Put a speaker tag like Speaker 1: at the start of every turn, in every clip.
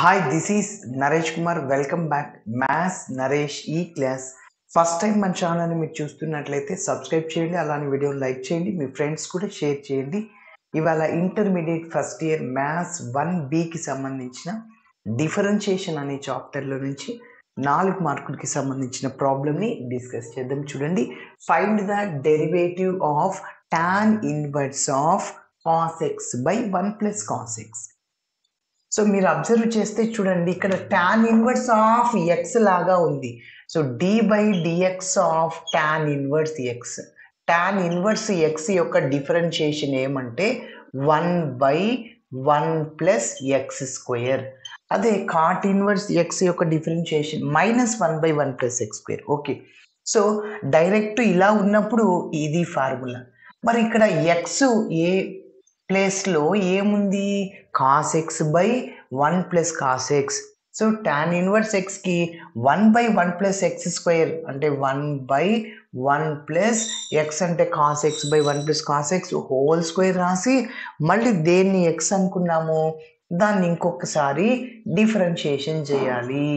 Speaker 1: Hi, this is Naresh Kumar. Welcome back. Maths Naresh E-Class. First time మన ఛానల్ని మీరు చూస్తున్నట్లయితే సబ్స్క్రైబ్ చేయండి, అలానే వీడియోని లైక్ చేయండి, మీ ఫ్రెండ్స్ కూడా షేర్ చేయండి. ఇవాళ ఇంటర్మీడియట్ ఫస్ట్ ఇయర్ మ్యాథ్స్ 1Bకి సంబంధించిన డిఫరెన్షియేషన్ అనే చాప్టర్లో నుంచి 4 మార్కులకి సంబంధించిన ప్రాబ్లమ్ని డిస్కస్ చేద్దాం. చూడండి, find the derivative of tan inverse of cos x by 1 plus cos x. So మీరు అబ్జర్వ్ చేస్తే చూడండి, ఇక్కడ టాన్ ఇన్వర్స్ ఆఫ్ ఎక్స్ లాగా ఉంది. So d by dx of tan inverse x. Tan inverse x యొక్క differentiation ఏమంటే 1/1 plus x square. అదే cot inverse x యొక్క differentiation -1/1 plus x square. Okay, so direct ఇలా ఉన్నప్పుడు ఇది ఫార్ములా. మరి ఇక్కడ ఎక్స్ ఏ ప్లేస్లో ఏముంది? Cos x by 1 plus cos x. So tan inverse ఎక్స్కి 1/1 ప్లస్ ఎక్స్ స్క్వేర్ అంటే 1/1 ప్లస్ ఎక్స్ అంటే cos x by 1 plus cos x whole square రాసి మళ్ళీ దేన్ని ఎక్స్ అనుకున్నాము దాన్ని ఇంకొకసారి డిఫరెన్షియేషన్ చేయాలి.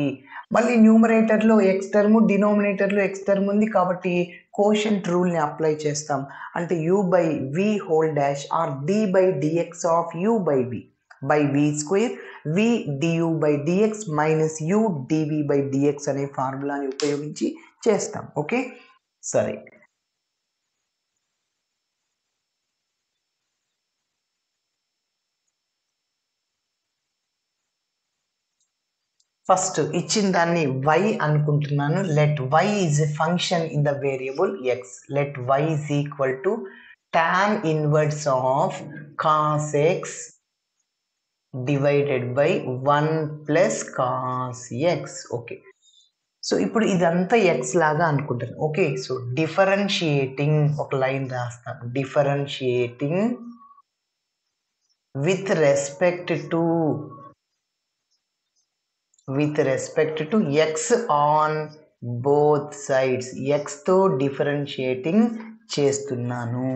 Speaker 1: మళ్ళీ న్యూమరేటర్లో ఎక్స్ టర్మ్, డినోమినేటర్లో ఎక్స్ టర్మ్ ఉంది కాబట్టి కోషంట్ రూల్ని అప్లై చేస్తాం. అంటే u by v whole dash or d by dx of u by v by v square v du by dx minus u dv by dx అనే ఫార్ములాని ఉపయోగించి చేస్తాం. ఓకే, సరే. ఫస్ట్ ఇచ్చిన దాన్ని y అనుకుంటున్నాను. Let y is a function in the variable x. Let y is equal to tan inverse of cos x divided by 1 plus cos x. Okay, so ఇప్పుడు ఇదంతా x లాగా అనుకుంటాను. ఓకే, సో డిఫరెన్షియేటింగ్ ఒక line రాస్తాను. Differentiating with respect to x on both sides. x తో differentiating చేస్తున్నాను.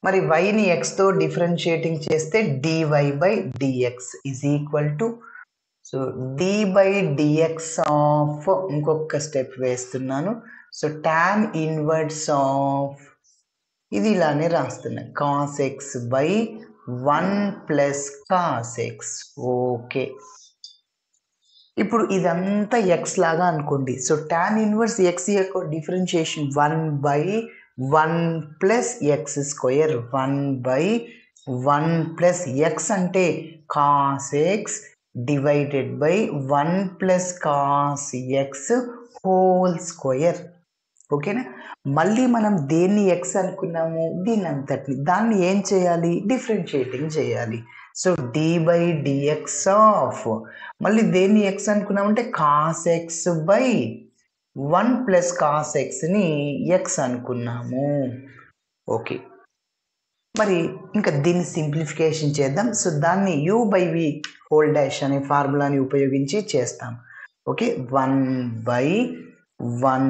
Speaker 1: మరి yని x తో డిఫరెన్షియేటింగ్ చేస్తే dy by dx is equal to, so d by dx of, ఇంకొక స్టెప్ వేస్తున్నాను. సో టాన్ ఇన్వర్స్ ఆఫ్, ఇది ఇలానే రాస్తున్నా, cos x by 1 plus cos x. Okay, ఇప్పుడు ఇదంతా ఎక్స్ లాగా అనుకోండి. సో టాన్ ఇన్వర్స్ ఎక్స్ యొక్క differentiation 1/1 plus x square. 1/1 plus x అంటే cos x divided by 1 plus cos x whole square. ఓకేనా? మళ్ళీ మనం దేన్ని ఎక్స్ అనుకున్నాము, దీని అంతటిని, దాన్ని ఏం చేయాలి? డిఫరెన్షియేటింగ్ చేయాలి. So d by dx of, మళ్ళీ దేన్ని ఎక్స్ అనుకున్నామంటే cos x by 1 plus cos ఎక్స్ని ఎక్స్ అనుకున్నాము. ఓకే, మరి ఇంకా దీన్ని సింప్లిఫికేషన్ చేద్దాం. సో దాన్ని u by v whole dash అనే ఫార్ములాని ఉపయోగించి చేస్తాం. ఓకే, 1/1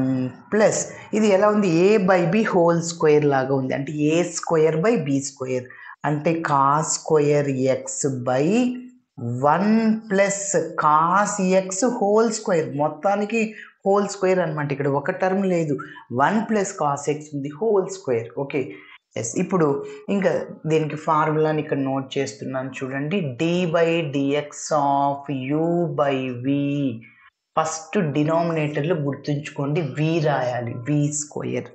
Speaker 1: ప్లస్, ఇది ఎలా ఉంది? a by b whole square లాగా ఉంది. అంటే a square by b square అంటే cos square x by 1 plus cos x whole square. మొత్తానికి హోల్ స్క్వేర్ అనమాట, ఇక్కడ ఒక టర్మ్ లేదు. 1 ప్లస్ కాస్ ఎక్స్ ఉంది హోల్ స్క్వేర్. Okay, yes. ఇప్పుడు ఇంకా దీనికి ఫార్ములాని ఇక్కడ నోట్ చేస్తున్నాను చూడండి. D by dx of u by v. First డినామినేటర్లో గుర్తుంచుకోండి వి రాయాలి, వి స్క్వేర్,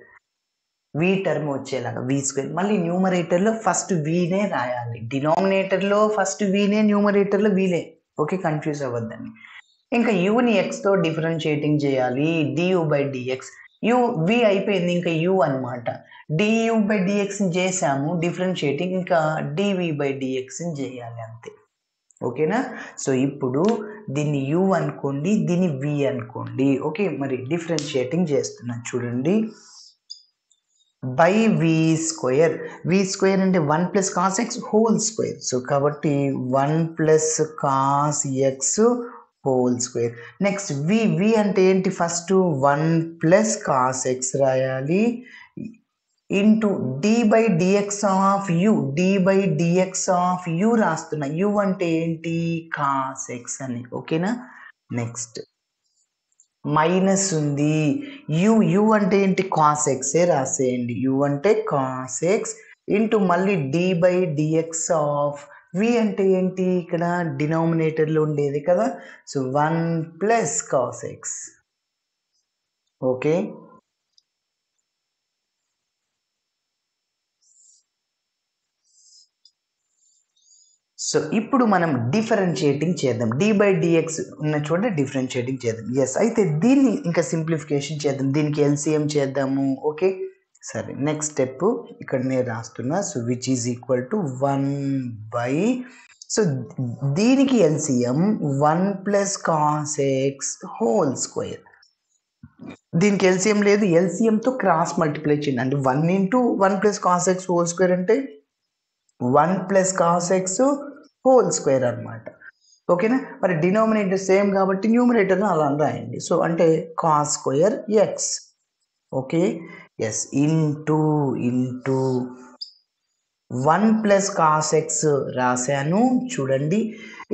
Speaker 1: వి టర్మ్ వచ్చేలాగా వి స్క్వేర్. మళ్ళీ న్యూమరేటర్లో ఫస్ట్ వీనే రాయాలి, డినామినేటర్లో ఫస్ట్ వీనే, న్యూమరేటర్లో వీలే. ఓకే, కన్ఫ్యూజ్ అవ్వద్దండి. ఇంకా యూని ఎక్స్తో డిఫరెన్షియేటింగ్ చేయాలి, du by dx. U v అయిపోయింది, ఇంకా యూ అనమాట. డియూ బై డిఎక్స్ని చేసాము డిఫరెన్షియేటింగ్, ఇంకా డివి బై డిఎక్స్ని చేయాలి, అంతే. ఓకేనా? సో ఇప్పుడు దీన్ని యూ అనుకోండి, దీన్ని వి అనుకోండి. ఓకే, మరి డిఫరెన్షియేటింగ్ చేస్తున్నాను చూడండి. By v square, v square అంటే 1 plus cos x whole square. So కాబట్టి 1 plus cos x whole square. Next v అంటే ఏంటి? ఫస్ట్ 1 ప్లస్ కాస్ ఎక్స్ రాయాలి, into d by dx of u, d by dx of u రాస్తున్నా. U అంటే ఏంటి? Cos X అని. ఓకేనా? Next minus ఉంది. యు అంటే ఏంటి? Cos x రాసేయండి. యు అంటే కాస్ ఎక్స్ ఇంటూ మళ్ళీ డి బై డిఎక్స్ ఆఫ్ వి అంటే ఏంటి? ఇక్కడ డినామినేటర్లో ఉండేది కదా. So 1 plus cos x. Okay, so ఇప్పుడు మనం డిఫరెన్షియేటింగ్ చేద్దాం. డి బై డిఎక్స్ ఉన్న చోట డిఫరెన్షియేటింగ్ చేద్దాం. ఎస్, అయితే దీన్ని ఇంకా సింప్లిఫికేషన్ చేద్దాం. దీనికి ఎల్సిఎం చేద్దాము. ఓకే, సరే. నెక్స్ట్ స్టెప్ ఇక్కడ నేను రాస్తున్నా. So which is equal to 1 by, so దీనికి LCM 1 plus cos x whole square. దీనికి ఎల్సిఎం లేదు, ఎల్సిఎంతో క్రాస్ మల్టిప్లై చేయండి. అంటే 1 into 1 plus cos x whole square అంటే 1 plus cos x whole square అనమాట. ఓకేనా? మరి డినామినేటర్ సేమ్ కాబట్టి న్యూమరేటర్ని అలా రాయండి. సో అంటే cos square x. Okay, yes, into 1 plus cos x రాశాను. చూడండి,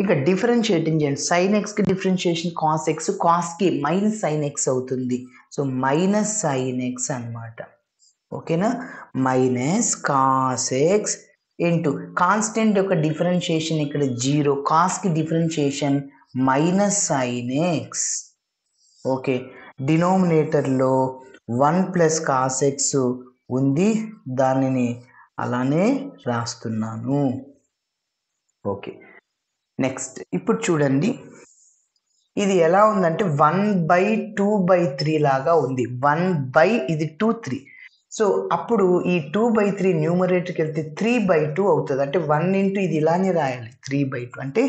Speaker 1: ఇంకా డిఫరెన్షియేటింగ్ చేయండి. సైన్ ఎక్స్కి డిఫరెన్షియేషన్ కాస్ ఎక్స్, కాస్కి మైనస్ సైన్ ఎక్స్ అవుతుంది. సో మైనస్ సైన్ ఎక్స్ అనమాట. ఓకేనా? Minus cos x into constant యొక్క డిఫరెన్షియేషన్ ఇక్కడ 0, కాస్కి differentiation minus sine x. Okay, డినోమినేటర్లో 1 ప్లస్ కాస్ ఎక్స్ ఉంది, దానిని అలానే రాస్తున్నాను. ఓకే, నెక్స్ట్ ఇప్పుడు చూడండి, ఇది ఎలా ఉందంటే 1/2/3 లాగా ఉంది. 1 ఇది 2 3. సో అప్పుడు ఈ 2/3 న్యూమరేటర్కి వెళ్తే 3/2 అవుతుంది. అంటే 1 ఇంటూ ఇది ఇలానే రాయాలి, 3/2. అంటే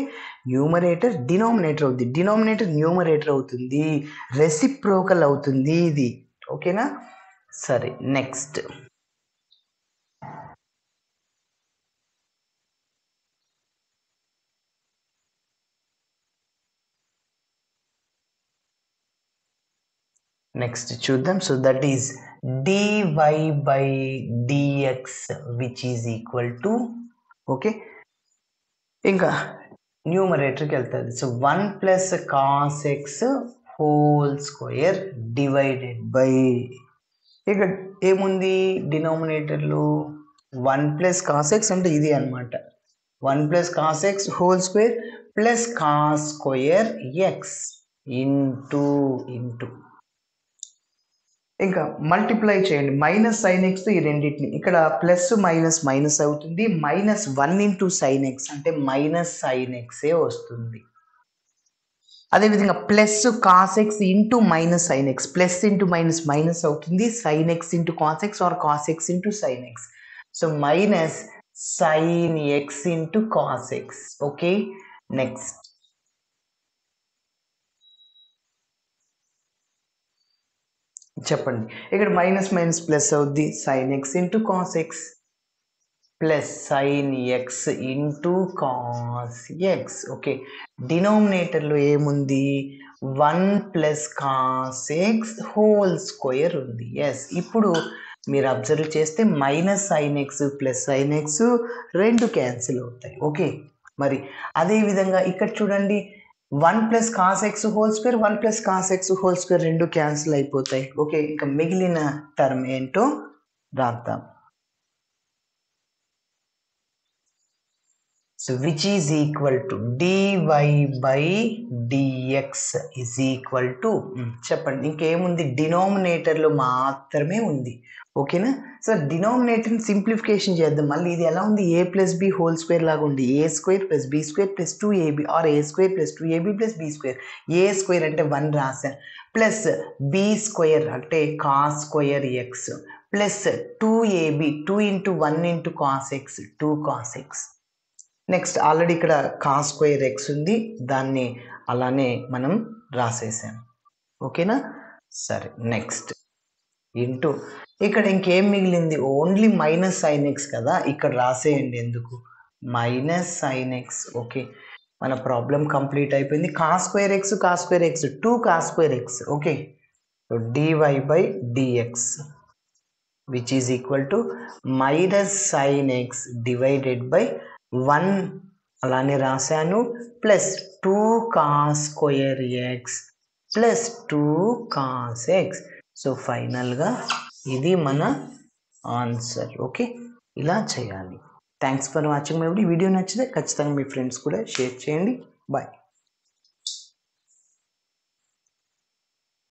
Speaker 1: న్యూమరేటర్ డినామినేటర్ అవుతుంది, డినామినేటర్ న్యూమరేటర్ అవుతుంది, రెసిప్రోకల్ అవుతుంది ఇది. ఓకేనా? సరే, నెక్స్ట్ చూద్దాం. So that is dy by dx which is equal to, okay, ఇంకా న్యూమరేటర్కి వెళ్తుంది. So 1 plus cos x whole square divided by, ఇక్కడ ఏముంది డినామినేటర్లో 1 ప్లస్ కాస్ ఎక్స్ అంటే ఇది అనమాట. 1 plus cos x whole square plus cos square x into ఇంకా multiply చేయండి. Minus sine x ఈ రెండింటిని, ఇక్కడ ప్లస్ మైనస్ మైనస్ అవుతుంది. మైనస్ 1 ఇంటూ సైన్ ఎక్స్ అంటే మైనస్ సైన్ ఎక్సే వస్తుంది. అదేవిధంగా plus cos x into minus sine x, plus into minus minus అవుతుంది. Sine x into cos x or cos x into sine x. So minus sine x into cos x. Okay, next చెప్పండి, ఇక్కడ minus minus plus అవుద్ది. Sine x into cos x plus sine x into cos x. Okay, డినామినేటర్లో ఏముంది? 1 plus cos x whole square ఉంది. Yes, ఇప్పుడు మీరు observe చేస్తే minus sine x plus sine x రెండు క్యాన్సిల్ అవుతాయి. ఓకే, మరి అదేవిధంగా ఇక్కడ చూడండి, 1 plus cos x whole square 1 plus cos x whole square రెండు క్యాన్సిల్ అయిపోతాయి. ఓకే, ఇంకా మిగిలిన టర్మ్ ఏంటో రాద్దాం. So which is equal to dy by dx is equal to, చెప్పండి, ఇంకేముంది? డినామినేటర్లో మాత్రమే ఉంది. ఓకేనా? సో డినామినేటర్ని సింప్లిఫికేషన్ చేద్దాం. మళ్ళీ ఇది ఎలా ఉంది? a plus b whole square లాగా ఉంది. a square plus b square plus 2ab or a square plus 2ab plus b square. a square అంటే 1 రాశాను, ప్లస్ బి స్క్వేర్ అంటే cos square x plus 2ab 2 into 1 into cos x 2 cos x. Next already ఇక్కడ cos square x ఉంది, దాన్ని అలానే మనం రాసేసాం. ఓకేనా? సరే, నెక్స్ట్ ఇంటూ ఇక్కడ ఇంకేం మిగిలింది? ఓన్లీ మైనస్ సైన్ ఎక్స్ కదా, ఇక్కడ రాసేయండి. ఎందుకు? Minus sine x. ఓకే, మన ప్రాబ్లం కంప్లీట్ అయిపోయింది. Cos square X 2 cos square x. Okay, so dy by dx which is equal to minus sine X divided by 1 అలానే రాశాను plus 2 cos square x plus 2 cos x. So ఫైనల్గా ఇది మన answer. Okay, ఇలా చేయాలి. Thanks for watching my video. నచ్చితే ఖచ్చితంగా మీ friends కూడా షేర్ చేయండి. బాయ్.